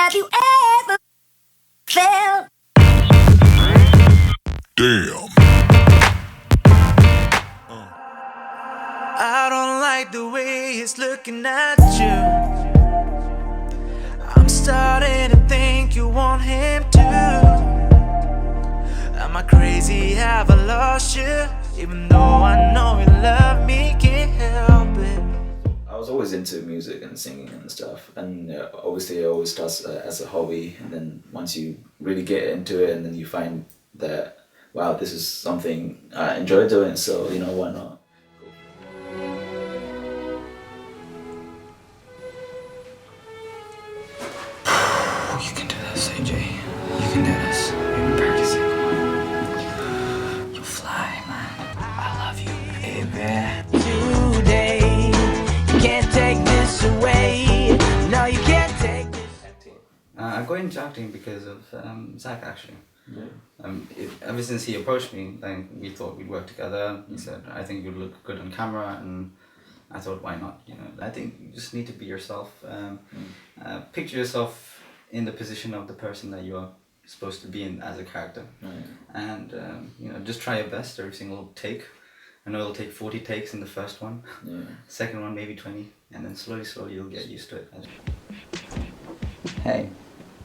Have you ever felt? Damn. I don't like the way he's looking at you. I'm starting to think you want him too. Am I crazy? Have I lost you? Even though I know you love me, can't help it. I was always into music and singing and stuff, and obviously it always starts as a hobby, and then once you really get into it, and then you find that, wow, this is something I enjoy doing, so why not? You can do this, AJ. You can do this. You've been practicing. You'll fly, man. I love you, baby. Today, you can't take this away. No, you can't take this. I got into acting because of Zac, actually. Ever since he approached me, like, we thought we'd work together. He said, I think you'd look good on camera, and I thought, why not? I think you just need to be yourself. Picture yourself in the position of the person that you are supposed to be in as a character. And just try your best every single take. I know it'll take 40 takes in the first one. Second one maybe 20, and then slowly you'll get used to it. Hey,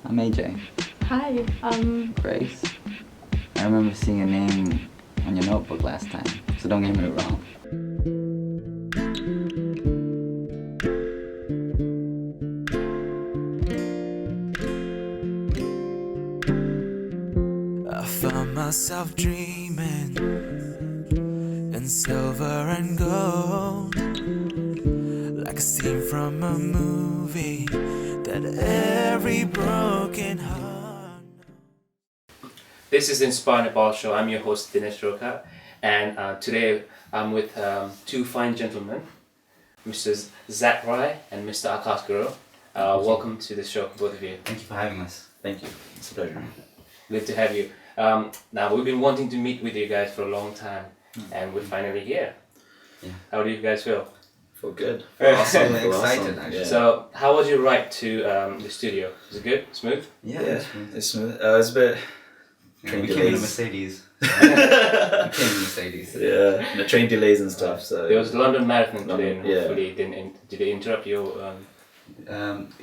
I'm AJ. Hi, Grace. I remember seeing your name on your notebook last time, so don't get me wrong. I found myself dreaming in silver and gold, like a scene from a movie that every broken heart. This is Inspire Nepal Show. I'm your host Dinesh Roka, and today I'm with two fine gentlemen, Mr. Zac Rai and Mr. Akash Gurung. Welcome to the show, both of you. Thank you for having us. Thank you. It's a pleasure. Good to have you. Now we've been wanting to meet with you guys for a long time, and we're finally here. Yeah. How do you guys feel? Feel good. Awesome, Feel excited awesome. actually. Yeah. So, how was your ride to the studio? Was it good? Smooth? Yeah, Yeah, it's smooth. It's a bit. we came in a Mercedes. We came in a Mercedes. Yeah, the train delays and stuff. So There was the London Marathon today, and Yeah. hopefully it did it interrupt your?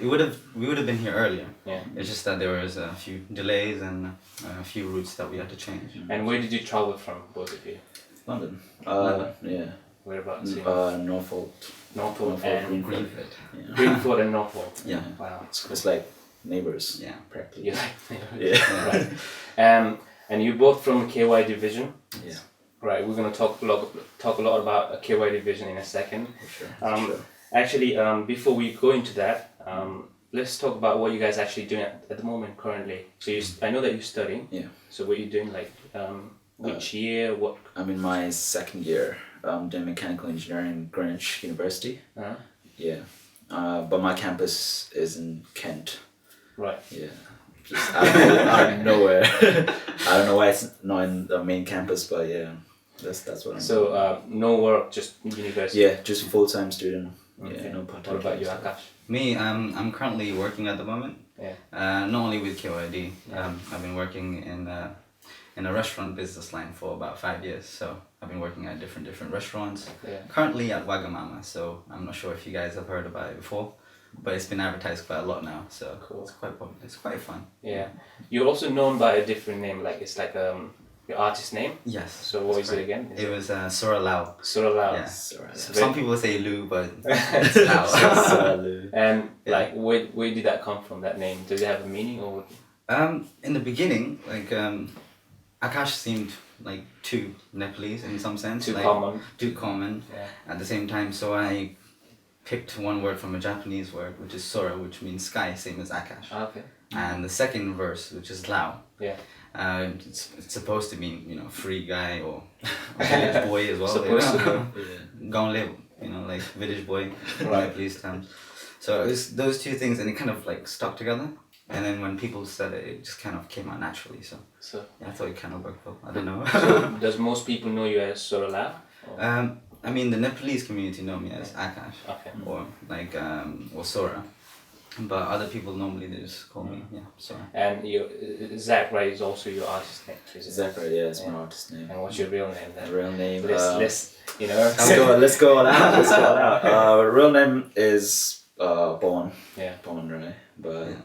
We would have been here earlier. Yeah. It's just that there was a few delays and a few routes that we had to change. And where did you travel from, both of you? London. London. Yeah. Whereabouts? Norfolk. Norfolk and Greenford. Yeah. Greenford and Norfolk. Yeah. Wow. It's like neighbors. Yeah. Practically. You like Yeah. right. And you're both from KYD Vision. Yeah. Right. We're gonna talk a lot about KYD Vision in a second. For sure. Actually, before we go into that, let's talk about what you guys actually doing at the moment currently. So I know that you're studying. Yeah. So what are you doing? Like, which year? What? I'm in my second year. Doing mechanical engineering, Greenwich University. Yeah. But my campus is in Kent. Right. Yeah. Just out of nowhere. I don't know why it's not in the main campus, but yeah, that's what I'm. So no work, just university. Yeah, just a full-time student. Okay. Yeah, no part-time. What about you, stuff. Akash? Me, I'm currently working at the moment. Yeah. Not only with KYD. I've been working in a restaurant business line for about 5 years. So I've been working at different restaurants. Yeah. Currently at Wagamama. So I'm not sure if you guys have heard about it before, but it's been advertised quite a lot now. So Cool. it's quite popular. It's quite fun. Yeah. You're also known by a different name, like it's like your artist name. Yes. So what is it again? It was Sora Lou. Sora Lou. Yeah. Sorry. Some people say Lou, but it's Lau. Sora Lou. And Yeah. like, where did that come from? That name? Does it have a meaning or? In the beginning, like Akash seemed like too Nepalese in some sense. Too like, common. Too common. Yeah. At the same time, so I picked one word from a Japanese word, which is Sora, which means sky, same as Akash. Okay. And the second verse, which is Lau. Yeah. It's supposed to mean, free guy or village boy as well. Supposed to. Gaunle, like village boy in Right. Nepalese terms. So it was those two things, and it kind of like stuck together. And then when people said it, it just kind of came out naturally. So So, yeah, I thought it kind of worked well. I don't know. so does most people know you as Sora Lou? Or- I mean, the Nepalese community know me as Akash Okay. or like or Sora. but other people normally they just call me, yeah, Sora. And Zac Rai is also your artist name, is it? Zac Rai, yeah, it's my artist name. And what's your real name then? Real name. Let's you know. Let's go all out. Let's go all out. Real name is Bon. Yeah. Bon Rai, but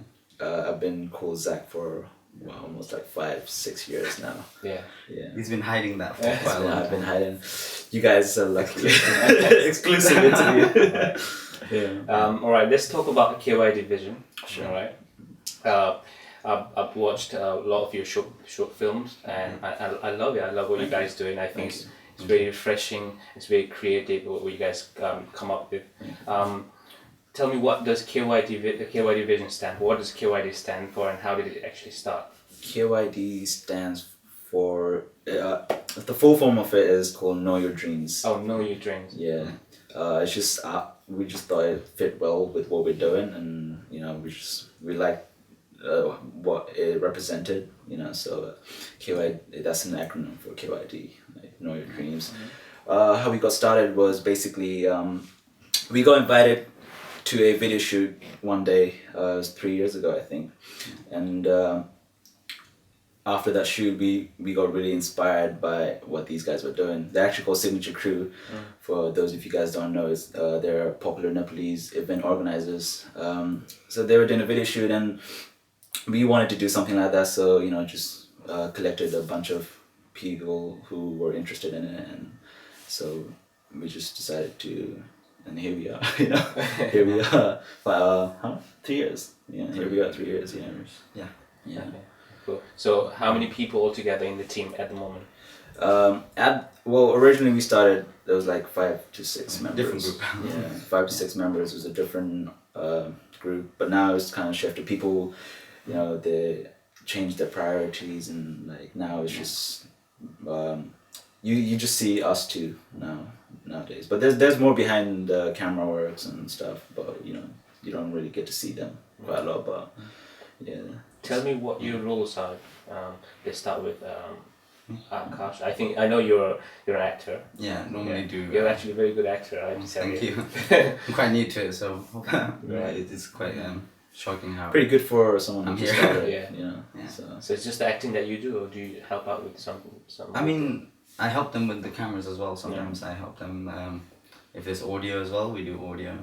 I've been called Zac for almost like 5-6 years now. Yeah. Yeah. He's been hiding that for quite a long I've time. been hiding. You guys are lucky. Exclusive interview. Yeah. All right, let's talk about KYD Vision. Sure. All right. I've watched a lot of your short films, and I love it. I love what you guys do, and I think it's very refreshing. It's very creative what you guys come up with. Tell me, what does KYD Vision stand for? What does KYD stand for, and how did it actually start? KYD stands for the full form of it is called Know Your Dreams. Oh, Know Your Dreams. Yeah. It's just we just thought it fit well with what we're doing, and you know we like what it represented. You know, so KYD, that's an acronym for KYD, like Know Your Dreams. How we got started was basically we got invited to a video shoot one day. It was 3 years ago, I think, and after that shoot, we got really inspired by what these guys were doing. They're actually called Signature Crew. For those of you guys don't know, they're popular Nepalese event organizers. So they were doing a video shoot, and we wanted to do something like that. So you know, just collected a bunch of people who were interested in it, and so we just decided to. And here we are, you know. Here we are. 3 years. Yeah, here we are. 3 years. Yeah. Yeah. Okay, cool. So how many people altogether in the team at the moment? Originally we started. There was like 5 to 6 members. Different group. Yeah, 5 to 6 members was a different group. But now it's kind of shifted. People, you know, they changed their priorities, and like now it's just you just see us two nowadays. But there's more behind the camera works and stuff. But you know, you don't really get to see them quite a lot. But yeah. Tell me what your roles are. Let's start with Akash. I know you're an actor. Yeah, normally do. You're actually a very good actor. I have to tell Thank you. you. I'm quite new to it, so Right. it is quite shocking how. Pretty good for someone who I'm just here. started. Yeah. You know. Yeah. So It's just the acting that you do, or do you help out with some? I mean, I help them with the cameras as well. Sometimes I help them. If there's audio as well, we do audio.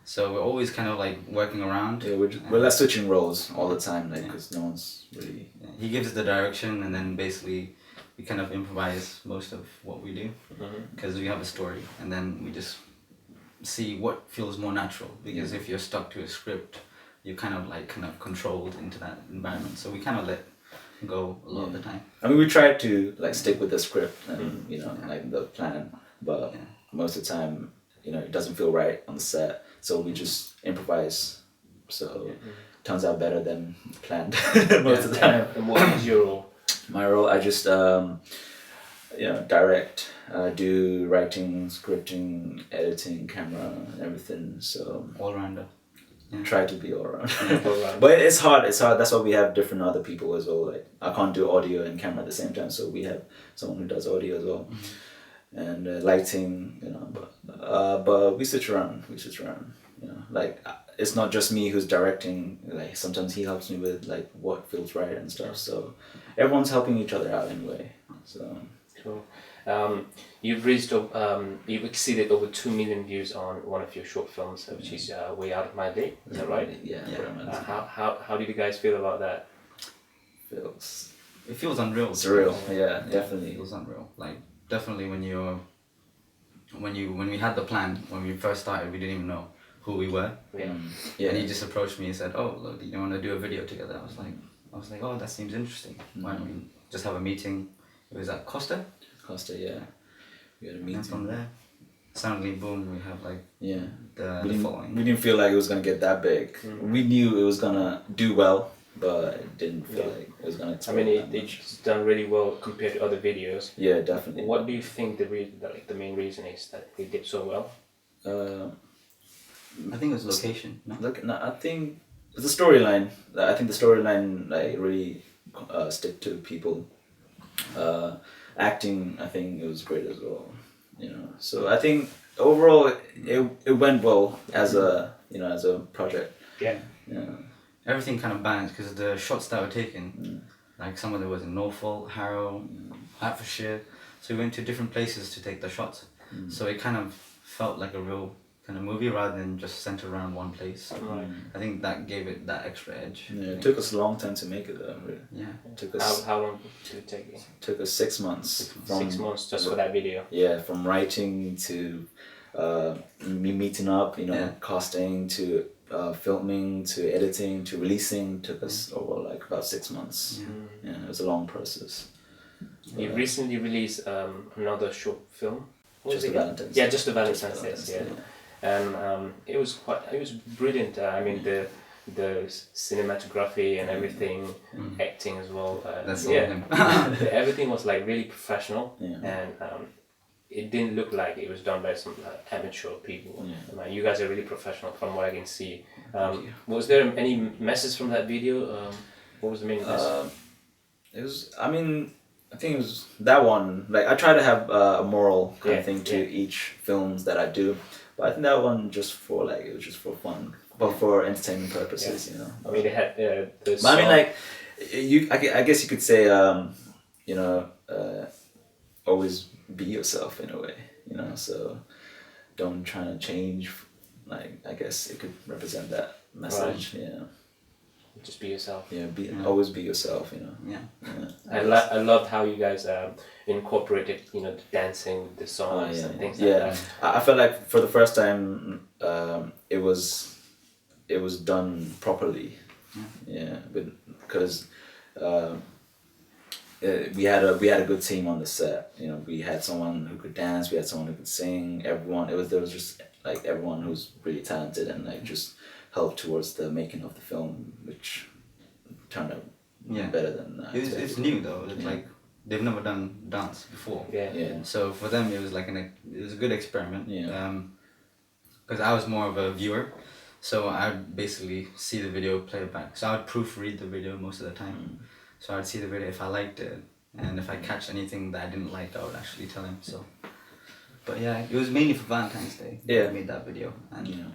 So we're always kind of like working around. yeah, we're like switching roles all the time, like because no one's really. Yeah, he gives the direction, and then basically we kind of improvise most of what we do because we have a story, and then we just see what feels more natural. Because if you're stuck to a script, you're kind of controlled into that environment. So we kind of let go a lot of the time. I mean, we try to like stick with the script and you know like the plan, but most of the time, you know, it doesn't feel right on the set, so we just improvise. So turns out better than planned most of the time. And what is your role? My role, I just you know, direct, do writing, scripting, editing, camera, and everything. So All rounder. try to be all around. All right. But it's hard. That's why we have different other people as well. Like I can't do audio and camera at the same time, so we have someone who does audio as well, and lighting. You know, but we switch around. You know, like it's not just me who's directing. Like sometimes he helps me with like what feels right and stuff. So everyone's helping each other out anyway. So Cool. You've you've exceeded over 2 million views on one of your short films, which is Way Out of My League. Is that right? Yeah. How did you guys feel about that? It feels unreal. Surreal. Yeah, definitely. It feels unreal. Like definitely when we had the plan, when we first started, we didn't even know who we were. Yeah. And he just approached me and said, "Oh, look, do you want to do a video together?" I was like, "Oh, that seems interesting. Why don't we just have a meeting?" It was at Costa. Yeah. We had a meeting. And from there, suddenly, boom, we have like the following. We didn't feel like it was gonna get that big. We knew it was gonna do well, but it didn't feel like it was gonna. I mean, it's done really well compared to other videos. Yeah, definitely. What do you think the main reason is that it did so well? I think it was location. No? I think the storyline. I think the storyline like really stick to people. Acting, I think it was great as well. You know, so I think overall it went well as a project. Yeah. Yeah. everything kind of balanced because the shots that were taken, like some of them was in Norfolk, Harrow, Hertfordshire, so we went to different places to take the shots. So it kind of felt like a real kind of movie rather than just centered around one place. Right. I think that gave it that extra edge. Yeah, it took us a long time to make it though. Really. Yeah. It took us How long did it take you? took us 6 months. 6 months just for that video. Yeah, from writing to me meeting up, you know, Yeah. casting to filming to editing to releasing took us over like about 6 months. Yeah, it was a long process. You recently released another short film. What was Just it the again? Valentine's Yeah, Day. just the Valentine's Just the Day. Valentine's Yeah, and it was brilliant. I mean the cinematography and everything, acting as well. That's yeah, him. everything was like really professional, Yeah. and it didn't look like it was done by some amateur people. You guys are really professional from what I can see. Was there any message from that video? What was the main message? It was. I mean, I think it was that one. Like I try to have a moral kind of thing to each films that I do, but I think that one just for like it was just for fun, but for entertainment purposes, you know. I mean, they had the But I mean, like I guess you could say, you know, always be yourself in a way, you know. So don't try to change. Like I guess it could represent that message. Yeah. just be yourself. Yeah. Always be yourself. You know. Yeah. I loved how you guys incorporated, you know, the dancing with the songs and things like that. I felt like for the first time, it was done properly. Yeah, because we had a good team on the set. You know, we had someone who could dance, we had someone who could sing. There was just like everyone who's really talented and like just helped towards the making of the film, which turned out better than It's new though. It's like they've never done dance before. Yeah. So for them, it was like it was a good experiment. Yeah. Because I was more of a viewer, so I would basically see the video, play it back. So I would proofread the video most of the time. So I'd see the video if I liked it, and if I catch anything that I didn't like, I would actually tell him. So, but yeah, it was mainly for Valentine's Day. Yeah. I made that video, and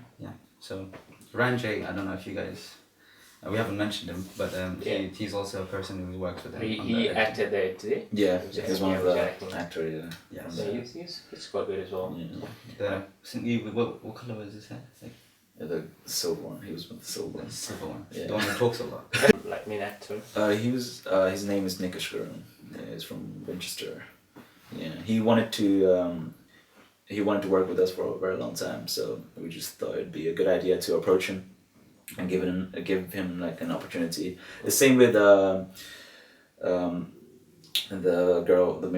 So Ranjay, I don't know if you guys. We haven't mentioned him, but he's also a person who works with him. He acted there today. Yeah, he's one of the acting. actors. Yeah. Yeah, he's quite good as well. What color was his hair? Like, The silver one. He was with the silver one. the silver one. Yeah. The one who talks a lot. Like main actor. He was. His name is Akash Gurung. He's from Winchester. Yeah, he wanted to work with us for a very long time. So we just thought it'd be a good idea to approach him and give him like an opportunity. The same with the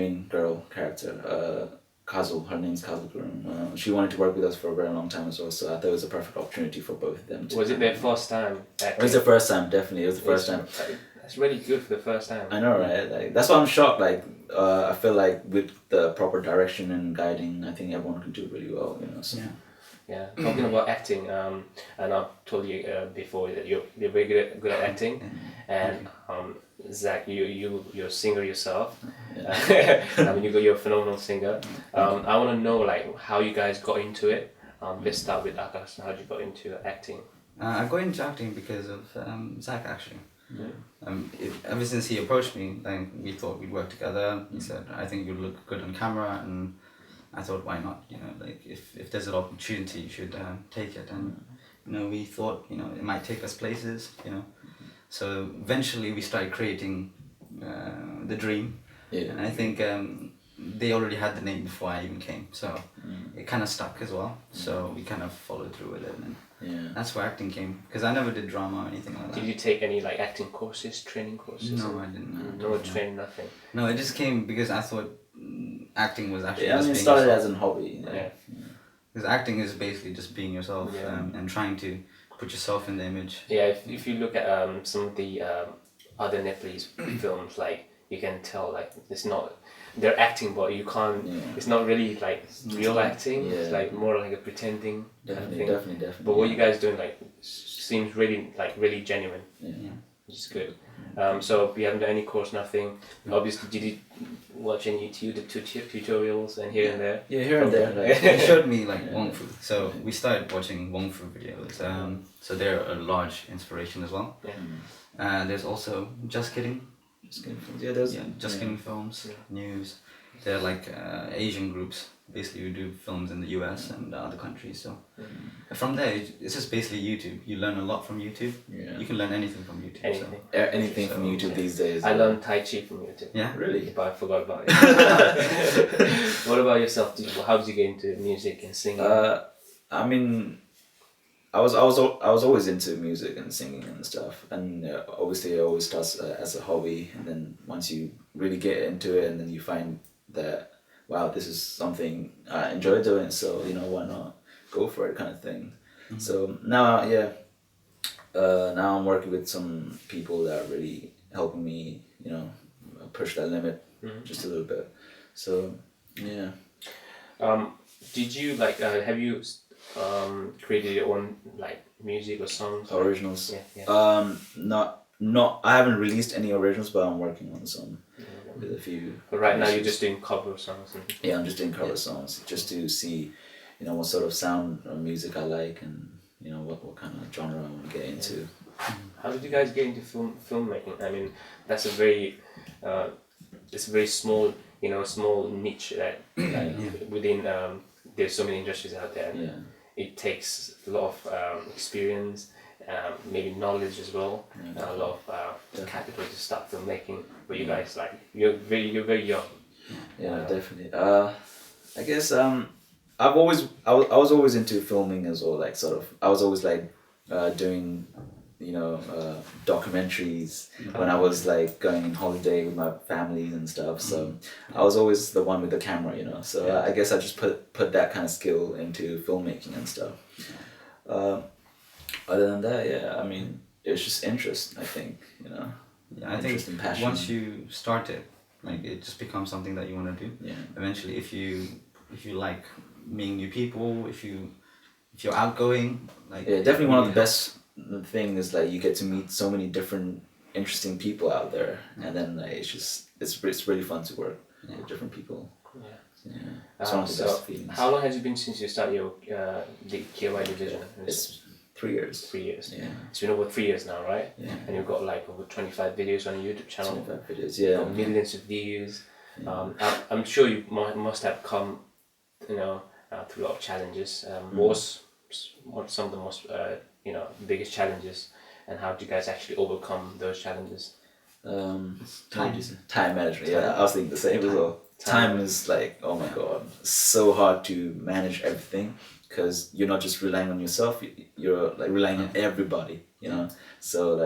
main girl character. Kazul, her name's Kazul Gurung. She wanted to work with us for a very long time as well, so I thought it was a perfect opportunity for both of them. Was it their first time acting? It was the first time, definitely. It was the first time. That's really good for the first time. I know, right? Like that's why I'm shocked. Like I feel like with the proper direction and guiding, I think everyone can do really well. You know. So. Yeah. Talking about acting, and I've told you before that you're very good at acting, and Zac, you're a singer yourself. I mean, you're a phenomenal singer. I want to know like how you guys got into it. Let's start with Akash. How did you got into acting? I got into acting because of Zac actually. Ever since he approached me, like we thought we'd work together. He said, "I think you'd look good on camera," and I thought, why not? You know, like if there's an opportunity, you should take it. And you know, we thought, you know, it might take us places. You know, so eventually we started creating the dream. Yeah. And I think they already had the name before I even came, so it kind of stuck as well. So we kind of followed through with it, and that's where acting came. Because I never did drama or anything like that. Did you take any like acting courses, training courses? No, I didn't. No training, nothing. No, it just came because I thought acting was actually. Yeah, I mean, it being started yourself. as a hobby. Yeah. Because acting is basically just being yourself and trying to put yourself in the image. Yeah, if you look at some of the other Nepalese films, like you can tell like it's not they're acting, but you can't. It's not really like real acting. Yeah. It's like more like a pretending kind of thing. Definitely. But what you guys doing like seems really genuine. Yeah. Which is good. So you haven't done any course, nothing. Obviously, watching YouTube tutorials and here and there? Yeah, here and there. Like, He showed me like Wong Fu. So we started watching Wong Fu videos. So they're a large inspiration as well. Yeah. There's also Just Kidding. yeah, there's Just Kidding films, news. They're like Asian groups. Basically, we do films in the US and other countries. So from there, it's just basically YouTube. You learn a lot from YouTube. Yeah. You can learn anything from YouTube. Anything. Anything from YouTube these days. I learned Tai Chi from YouTube. Yeah. Really? But I forgot about it. What about yourself? How did you get into music and singing? I mean, I was always into music and singing and stuff, and obviously it always starts as a hobby, and then once you really get into it, and then you find that wow, this is something I enjoy doing, so why not go for it, kind of thing. So now now I'm working with some people that are really helping me push that limit just a little bit. So yeah. Did you have you created your own music or songs? Originals? Yeah. Not. I haven't released any originals, but I'm working on some with a few. But right now you're just doing cover songs. Yeah, I'm just doing cover songs just to see, what sort of sound or music I like, and what kind of genre I want to get into. How did you guys get into filmmaking? I mean, that's a very it's a very small small niche that within there's so many industries out there. Yeah. It takes a lot of experience, maybe knowledge as well, and a lot of capital to start filmmaking. But you guys you're very young. Yeah, definitely. I guess I was always into filming as well. I was always doing documentaries when I was going on holiday with my family and stuff. So I was always the one with the camera, So I guess I just put that kind of skill into filmmaking and stuff. Other than that, I mean, it's just interest, I think, Yeah, I think interest and passion. once you start it, it just becomes something that you want to do. Yeah. Eventually, if you like meeting new people, if you're outgoing, definitely one of the best thing is you get to meet so many different interesting people out there, and then it's really fun to work with different people. It's one of the best feelings. How long has it been since you started your the KYD Vision? It's 3 years. 3 years. Yeah. It's been over 3 years now, right? Yeah. And you've got over 25 videos on your YouTube channel. 25 videos, You've got millions of views. I'm sure you must have come, through a lot of challenges. What some of the most biggest challenges, and how do you guys actually overcome those challenges? Time management. Yeah, I was thinking the same as well. Time is oh my god, so hard to manage everything, because you're not just relying on yourself, you're relying on everybody, so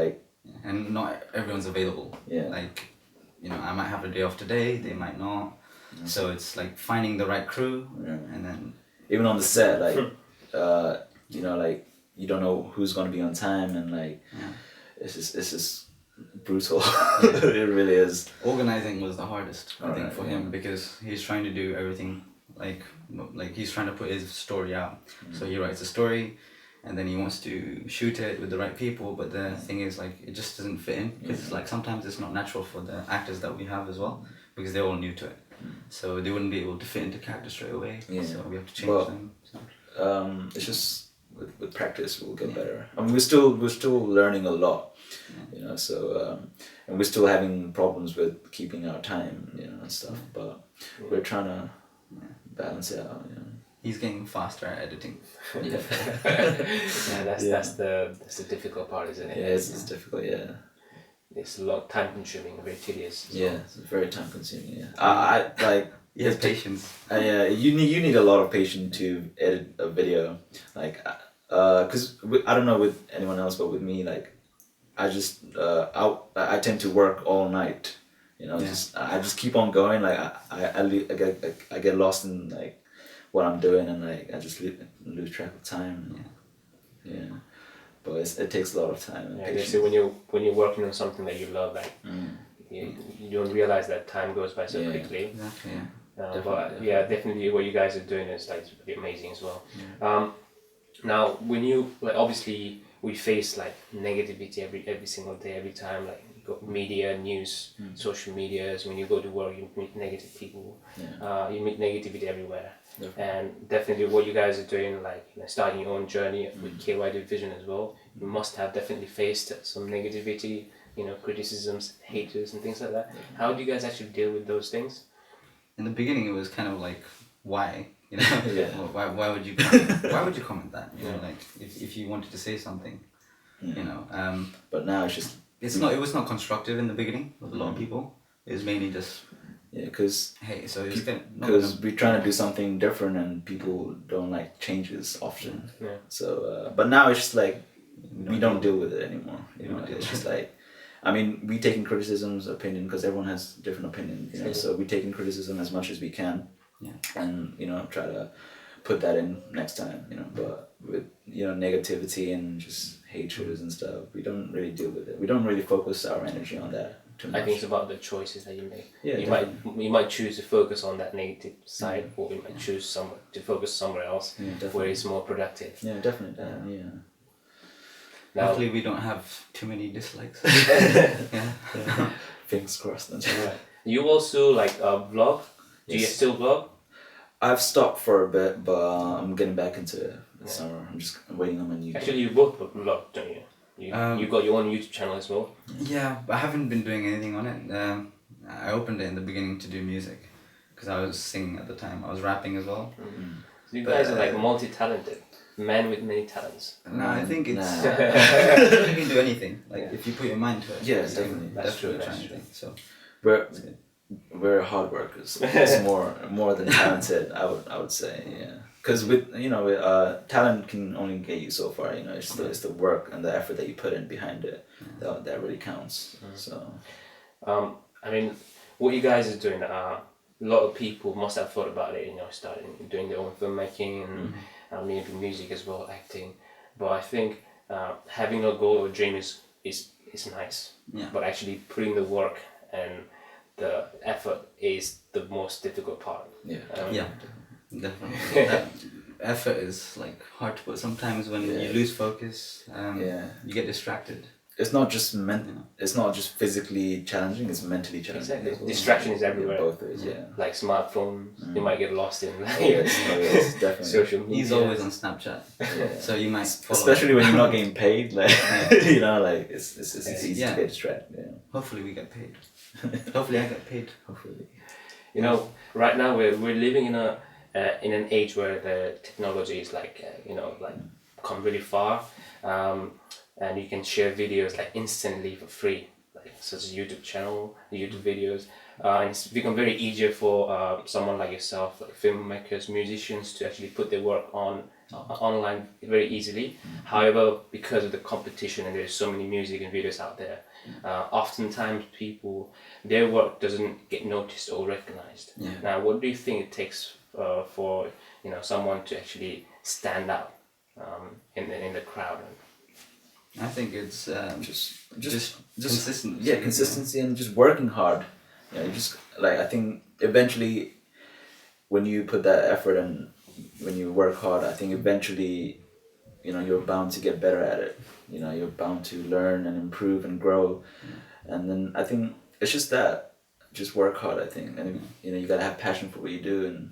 and not everyone's available. I might have a day off today, they might not. So it's finding the right crew, and then even on the set, you don't know who's gonna be on time, and it's just brutal. It really is. Organizing was the hardest, I think, for him, because he's trying to do everything he's trying to put his story out. So he writes a story, and then he wants to shoot it with the right people, but the thing is it just doesn't fit in, because sometimes it's not natural for the actors that we have as well, because they're all new to it. So they wouldn't be able to fit into character straight away. So we have to change them. So. It's just with practice we'll get better. I mean, we're still learning a lot, So and we're still having problems with keeping our time, and stuff. But we're trying to balance it out. He's getting faster at editing. That's the difficult part, isn't it? Yeah, it's difficult. Yeah. It's a lot time consuming, very tedious. It's very time consuming. Yeah. He has patience. You need a lot of patience to edit a video, because I don't know with anyone else, but with me, I just I tend to work all night, I just keep on going. I get lost in what I'm doing, and I just lose track of time. But it takes a lot of time and patience. So when you're working on something that you love, you don't realize that time goes by so quickly. Exactly. Definitely what you guys are doing is pretty amazing as well. Now, when you obviously we face like negativity every single day, every time. Like you got media, news, social medias. When you go to work, you meet negative people. You meet negativity everywhere. And definitely, what you guys are doing, like starting your own journey with KYD Vision as well, you must have definitely faced some negativity, criticisms, haters, and things like that. How do you guys actually deal with those things? In the beginning, it was kind of like, why? Yeah. Why would you comment that? Like if you wanted to say something, But now it's just it was not constructive in the beginning with a lot of people. It was mainly just because hey, so it's we're trying to do something different and people don't like changes often. Yeah. So but now it's just like we don't deal with it anymore. It's just like. I mean, we take in criticisms, opinion, because everyone has different opinions, so we take in criticism as much as we can, and try to put that in next time, but with negativity and just hatreds and stuff, we don't really deal with it. We don't really focus our energy on that too much. I think it's about the choices that you make. Yeah, you might choose to focus on that negative side, or you might choose to focus somewhere else where it's more productive. Yeah, definitely. Yeah. Now, hopefully we don't have too many dislikes. Fingers crossed. You also like vlog. Do you still vlog? I've stopped for a bit, but I'm getting back into it this summer. I'm just waiting on my new. Actually, you both vlog, don't you? You got your own YouTube channel as well. Yeah, but I haven't been doing anything on it. I opened it in the beginning to do music, because I was singing at the time. I was rapping as well. So you guys are like multi-talented. Man with many talents. No, I think it's you can do anything. Like if you put your mind to it. Yeah, definitely. That's true. So we're hard workers. It's more than talented. I would say, yeah. Because with talent can only get you so far. It's the work and the effort that you put in behind it that really counts. So, I mean, what you guys are doing. A lot of people must have thought about it. Starting doing their own filmmaking and. Music as well, acting, but I think having a goal or dream is nice. Yeah. But actually putting the work and the effort is the most difficult part. Yeah, definitely. Effort is like hard to put sometimes when you lose focus. You get distracted. It's not just It's not just physically challenging. It's mentally challenging. Exactly. Well. Distraction is everywhere. Both ways, Like smartphones, you might get lost in yes, definitely. social media. He's always on Snapchat, so you might follow. Especially when you're not getting paid, like like it's easy to get distracted. Yeah. Hopefully we get paid. Hopefully I get paid. Hopefully. Right now we're living in an age where the technology is like come really far. And you can share videos like instantly for free, like such as YouTube channel, YouTube videos. And it's become very easier for someone like yourself, like filmmakers, musicians, to actually put their work online very easily. However, because of the competition and there's so many music and videos out there, oftentimes their work doesn't get noticed or recognized. Now, what do you think it takes for someone to actually stand out in the crowd? I think it's just consistency. Yeah, consistency and just working hard. Just like I think eventually, when you put that effort and when you work hard, I think eventually, you're bound to get better at it. You're bound to learn and improve and grow, and then I think it's just that, just work hard. I think, and you gotta have passion for what you do, and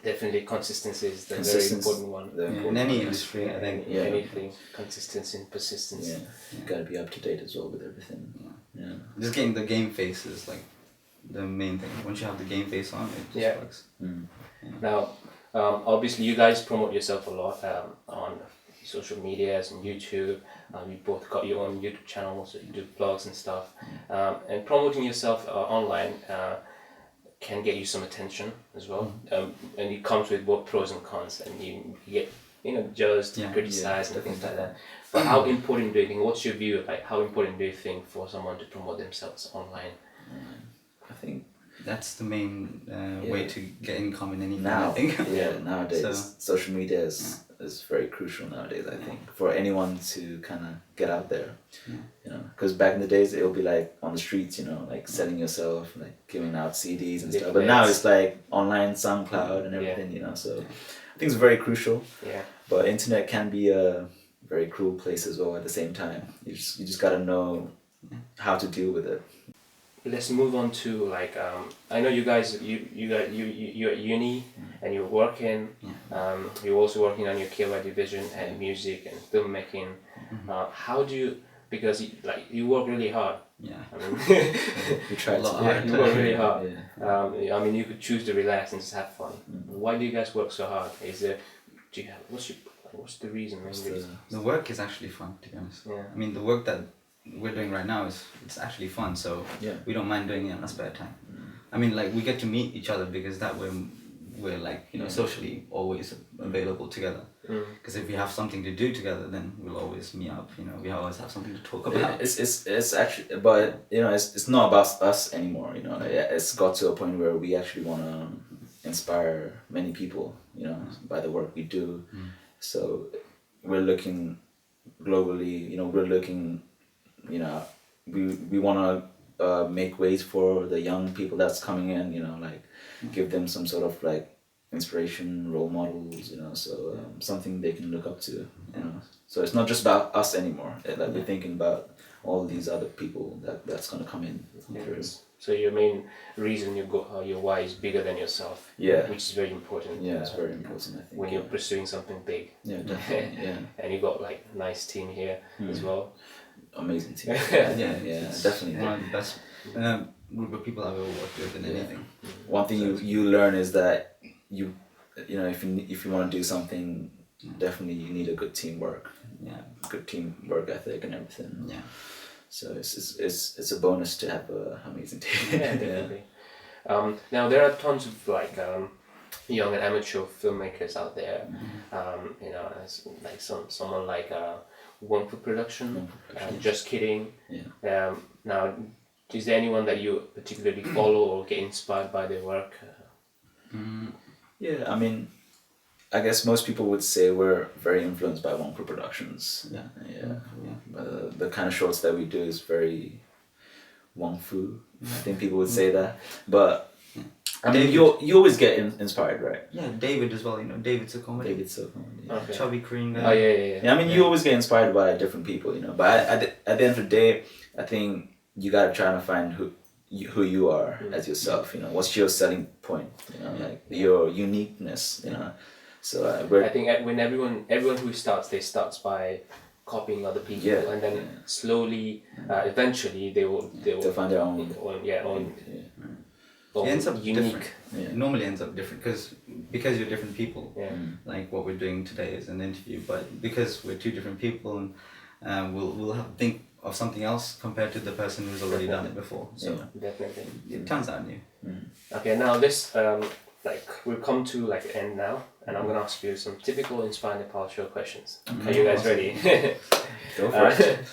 Definitely consistency is the very important one. In any industry, I think. Anything, consistency and persistence. Yeah, you gotta be up to date as well with everything. Yeah. Just getting the game face is like the main thing. Once you have the game face on, it just works. Now, obviously, you guys promote yourself a lot on social medias and YouTube. You both got your own YouTube channels, so you do blogs and stuff. And promoting yourself online can get you some attention as well. And it comes with both pros and cons, and you get judged, criticized, and things like that. But how important do you think? What's your view? Like, how important do you think for someone to promote themselves online? I think that's the main way to get income in anything. Now, I think. Nowadays, social media is very crucial nowadays. I think for anyone to kind of get out there, because back in the days it'll be like on the streets, like selling yourself, like giving out CDs and stuff. But now it's like online, SoundCloud and everything, So I think it's very crucial. Yeah. But internet can be very cruel place as well at the same time. You just gotta know how to deal with it. Let's move on to like I know you guys you're at uni and you're working. You're also working on your KYD Vision and music and filmmaking. How do you, because you work really hard. Yeah. I mean, We try to. you work really hard. Yeah. I mean, you could choose to relax and just have fun. Why do you guys work so hard? What's the reason? The work is actually fun, to be honest. Yeah. I mean, the work that we're doing right now it's actually fun, so we don't mind doing it on our spare time. I mean, like, we get to meet each other because that way we're like, you know, socially always available together. Because if we have something to do together, then we'll always meet up. You know, we always have something to talk about. It's actually, but you know, it's not about us anymore. You know, it's got to a point where we actually want to inspire many people. You know, by the work we do. So we're looking globally. You know, we're looking. You know, we want to make ways for the young people that's coming in. You know, like give them some sort of like inspiration, role models. You know, so something they can look up to. You know, so it's not just about us anymore. Like we're thinking about all these other people that's gonna come in. So your main reason your why is bigger than yourself. Yeah. Which is very important. Yeah, it's very important. I think when you're pursuing something big. Yeah, definitely. Yeah. And you got like a nice team here as well. Amazing team. Yeah, definitely. One of the best group of people I've ever worked with in anything. One thing you learn is that you know if you want to do something, definitely you need a good teamwork. Yeah. Good team work ethic and everything. Yeah. So it's a bonus to have an amazing team. Yeah, definitely. Now there are tons of like young and amateur filmmakers out there. You know, as like someone like One Foot Production. Just Kidding. Yeah. Now, is there anyone that you particularly follow or get inspired by their work? Yeah, I mean, I guess most people would say we're very influenced by One Foot Productions. Yeah. But the kind of shorts that we do is very Wong Fu. I think people would say that, but I mean, you always get inspired, right? Yeah, David as well. You know, David's a comedy. David's so comedy. Yeah. Okay. Chubby Korean guy. Oh yeah. I mean, you always get inspired by different people, you know. But at the end of the day, I think you gotta try to find who you are as yourself. You know, what's your selling point? You know, like your uniqueness. You know, so I think when everyone who starts, they starts by copying other people, and then slowly, eventually they will find their own. It ends up unique. different. It normally ends up different because you're different people. Like what we're doing today is an interview, but because we're two different people, and we'll have to think of something else compared to the person who's already done it before. So definitely, it turns out new. Okay, now this like we've come to like the end now, and I'm gonna ask you some typical Inspire Nepal show questions. Are you guys ready? Go for it.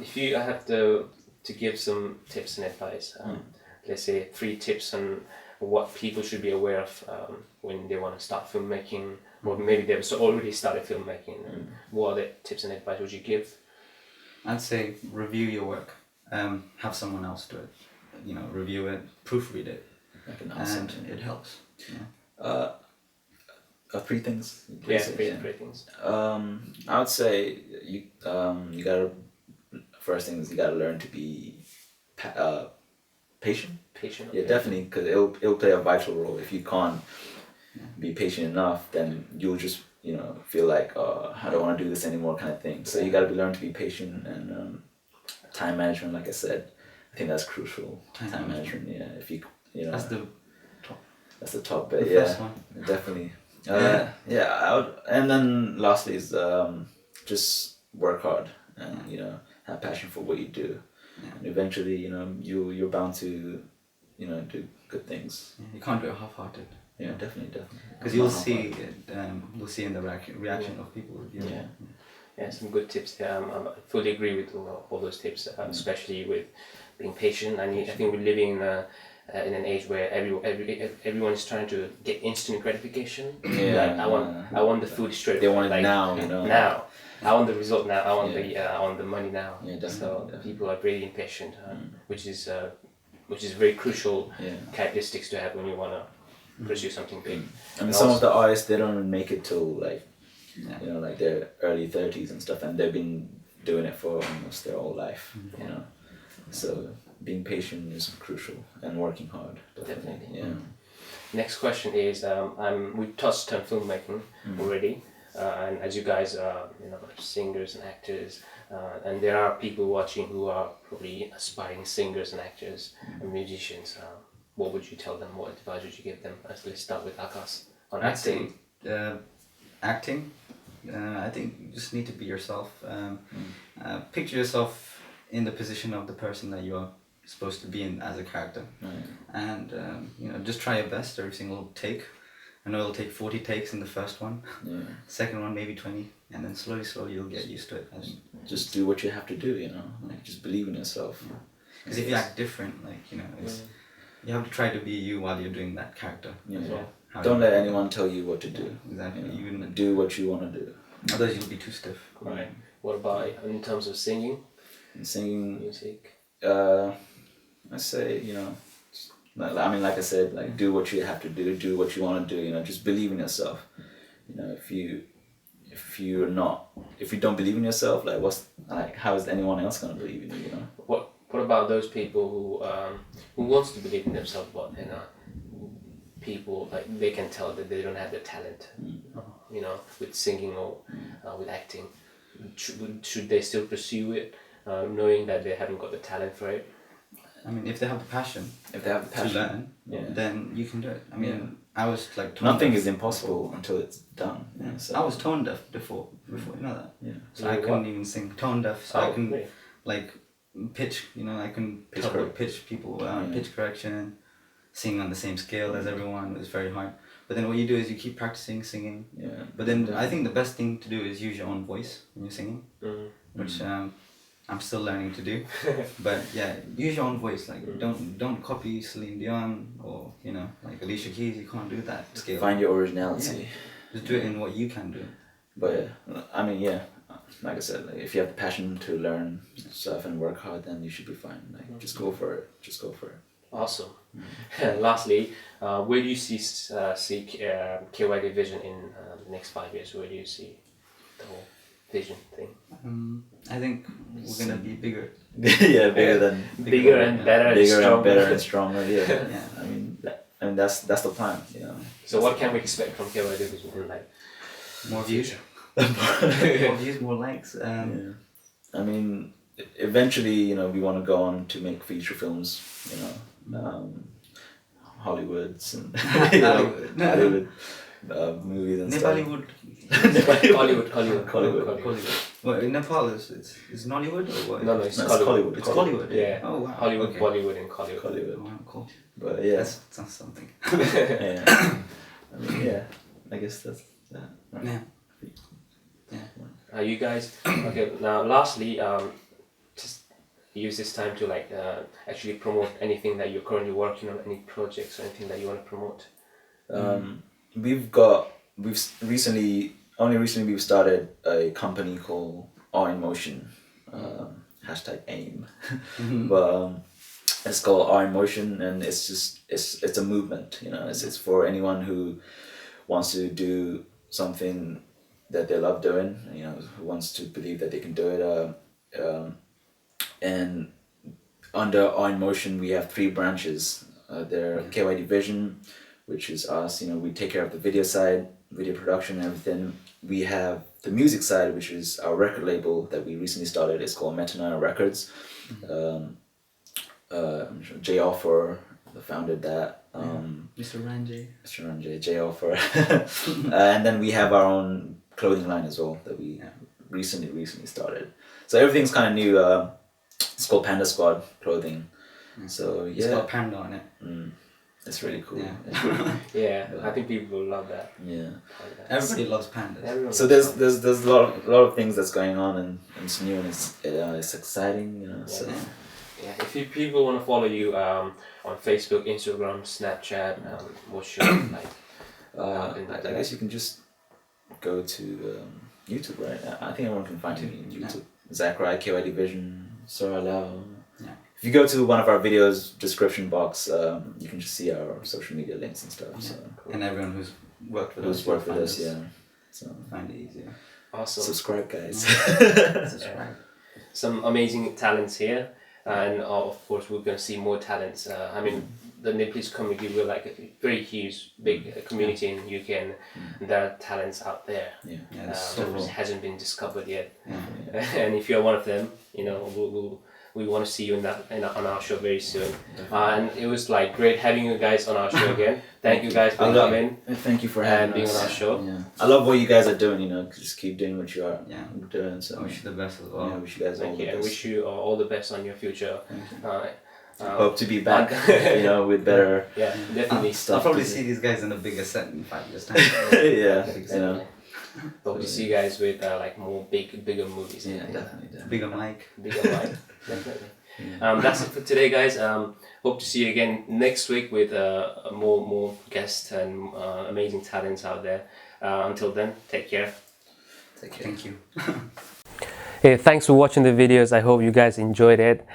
If you have to give some tips and advice, let's say 3 tips on what people should be aware of when they want to start filmmaking, or maybe they've already started filmmaking. What other tips and advice would you give? I'd say review your work. Have someone else do it. You know, review it, proofread it, and it helps. Yeah. 3 things. Yeah, 3 things. I would say you gotta, first thing is you gotta learn to be patient. Patient. Yeah, definitely, because it'll play a vital role. If you can't be patient enough, then you'll just feel like I don't want to do this anymore kind of thing. So you gotta learn to be patient, and time management, like I said, I think that's crucial. Time management. Yeah, if you That's the top. That's the top bit. The first one. Definitely. I would, and then lastly is just work hard and have passion for what you do, and eventually you're bound to do good things. You can't do it half-hearted. Yeah, definitely. Because you'll see in the reaction of people. Yeah, some good tips there. I fully agree with all those tips, especially with being patient. And I think we're living in an age where everyone is trying to get instant gratification. I want the food straight. They want it like, now. Now, I want the result now. I want the money now. Yeah, definitely, so people are really impatient, which is very crucial characteristics to have when you want to pursue something big. I mean, some of the artists, they don't make it till like Yeah. you know, like their early 30s and stuff, and they've been doing it for almost their whole life, you know. So being patient is crucial, and working hard. Definitely. Yeah. Next question is, we touched on filmmaking already, and as you guys are, you know, singers and actors, and there are people watching who are probably aspiring singers and actors and musicians. What would you tell them? What advice would you give them? Let's start with Akash on I'd say, acting. acting. I think you just need to be yourself. Picture yourself in the position of the person that you are supposed to be in as a character, and you know, just try your best every single take. I know it'll take 40 takes in the first one, second one maybe 20, and then slowly you'll get used to it. I think. Just do what you have to do, you know, like just believe in yourself. Because if you act different, like, you know, it's, you have to try to be you while you're doing that character. Yeah. As well. Don't let anyone tell you what to do. Exactly. You know? You Do what you want to do. otherwise you'll be too stiff. Right. What about in terms of singing, And singing, music? I say, you know, I mean, like I said, like do what you have to do what you want to do. You know, just believe in yourself. You know, if you don't believe in yourself, like how is anyone else gonna believe in you? You know. What about those people who wants to believe in themselves, but you know, people like they can tell that they don't have the talent, you know, with singing or with acting. Should they still pursue it, knowing that they haven't got the talent for it? I mean, if they have the passion, to learn, then you can do it. I mean, I was like tone nothing deaf is impossible until it's done. You know, so. I was tone deaf before, you know that. Yeah. So I couldn't even sing tone deaf. So I can really? like pitch. You know, I can Pitch help with correct. pitch people, pitch correction, sing on the same scale as everyone. It was very hard. But then what you do is you keep practicing singing. Yeah. But then I think the best thing to do is use your own voice when you're singing, which I'm still learning to do. But yeah, use your own voice. Like don't copy Celine Dion or, you know, like Alicia Keys. You can't do that scale. Find your originality. Just do it in what you can do. But I mean, yeah, like I said, like, if you have the passion to learn stuff and work hard, then you should be fine. Like just go for it. Just go for it. Awesome. And lastly, where do you see KYD Vision in the next 5 years? Where do you see the whole vision thing? I think we're gonna be bigger. Yeah, bigger and better and bigger stronger. and better and stronger. Yeah. Yeah. I mean that's the plan. You know. So what can we expect from KYD Vision in like More views. future? More views, more likes. Yeah. I mean, eventually, you know, we want to go on to make feature films. You know, Hollywoods and you know, Hollywood movies and stuff. Nepallywood. Hollywood. Well, in Nepal it's Nollywood or what? No, it's No, Hollywood. It's Hollywood. Yeah. Oh wow. Hollywood, Okay. Bollywood, and Hollywood. Hollywood. Oh, wow, cool. But yeah, That's something. yeah. I mean, yeah. I guess that's that. Right? Yeah. You guys, okay, now lastly, just use this time to like actually promote anything that you're currently working on, any projects or anything that you want to promote. We've recently we've started a company called All in Motion, hashtag AIM, but it's called All in Motion, and it's a movement. You know, it's for anyone who wants to do something that they love doing. You know, who wants to believe that they can do it. And under All in Motion, we have 3 branches. There KYD Vision, which is us. You know, we take care of the video side, video production and everything. We have the music side, which is our record label that we recently started. It's called Metanara Records. Jay Offer founded that. Mr. Ranjay. Mr. Ranjay, Jay Offer. And then we have our own clothing line as well that we recently started. So everything's kind of new. It's called Panda Squad Clothing. So yeah. It's got a panda on it. It's really cool. Yeah. Yeah, I think people will love that. Yeah. Everybody loves pandas. Everyone So loves there's a lot of things that's going on, and it's new, and it's exciting, you know. So Yeah, if people want to follow you on Facebook, Instagram, Snapchat, what's your like? I guess you can just go to YouTube, right? I think everyone can find me on YouTube. Zac Rai, KYD Vision, Sora Lou. Yeah. If you go to one of our videos description box, you can just see our social media links and stuff. So And everyone who's worked with who's us. worked with find us, yeah. So Find it easier. Awesome. subscribe, guys. Subscribe. Some amazing talents here, and of course we're going to see more talents. I mean, the Nepalese community, we're like a very huge, big community in UK, and there are talents out there Yeah. Yeah, that hasn't been discovered yet. Yeah. And if you're one of them, you know, we want to see you on our show very soon. And it was like great having you guys on our show again. Thank you guys for coming. Thank you for having being us. on our show. Yeah. I love what you guys are doing. You know, just keep doing what you are doing. So I wish you the best as well. yeah, I wish you guys all Thank the you. I best. wish you all the best on your future. Hope to be back. You know, with better Yeah, definitely. stuff. I'll probably to do. see these guys in a bigger set in 5 years time. Yeah, you Exactly. know. Hope to see you guys with like more bigger movies. Yeah, definitely. Bigger mic. Bigger life, definitely. That's it for today, guys. Hope to see you again next week with more guests and amazing talents out there. Until then, take care. Take care. Thank you. Hey, thanks for watching the videos. I hope you guys enjoyed it.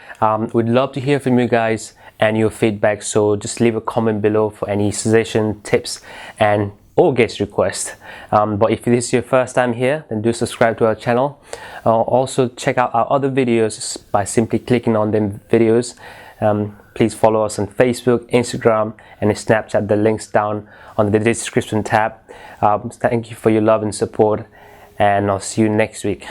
We'd love to hear from you guys and your feedback. So just leave a comment below for any suggestion, tips, and or guest requests. But if this is your first time here, then do subscribe to our channel. Also check out our other videos by simply clicking on them videos. Please follow us on Facebook, Instagram, and Snapchat. The links down on the description tab. Thank you for your love and support, and I'll see you next week.